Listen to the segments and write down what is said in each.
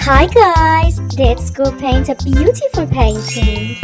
Hi guys, let's go paint a beautiful painting.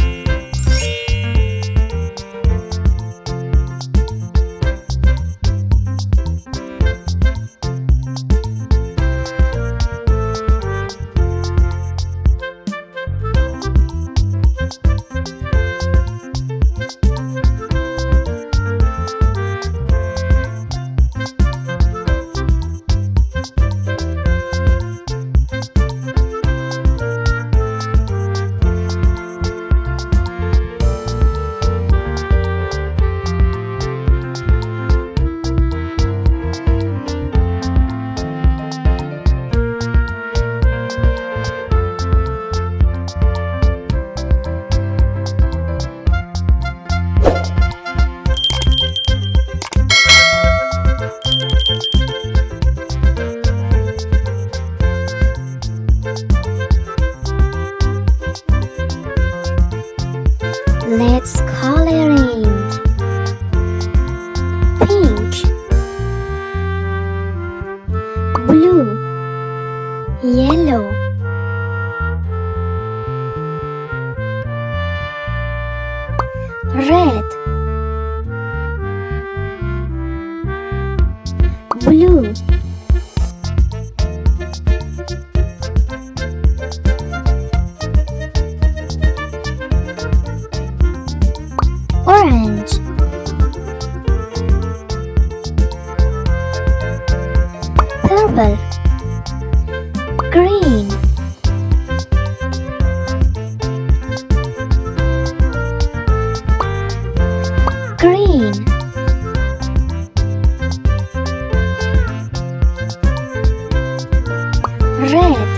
Let's coloring. Pink, blue, yellow, red, blue, orange, purple, green, green, red,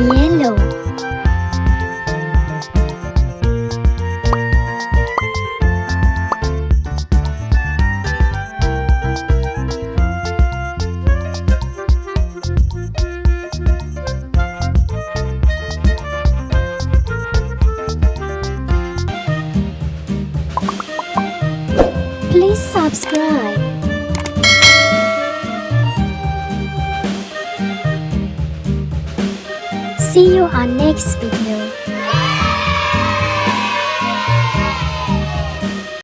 yellow, please subscribe. See you on next video.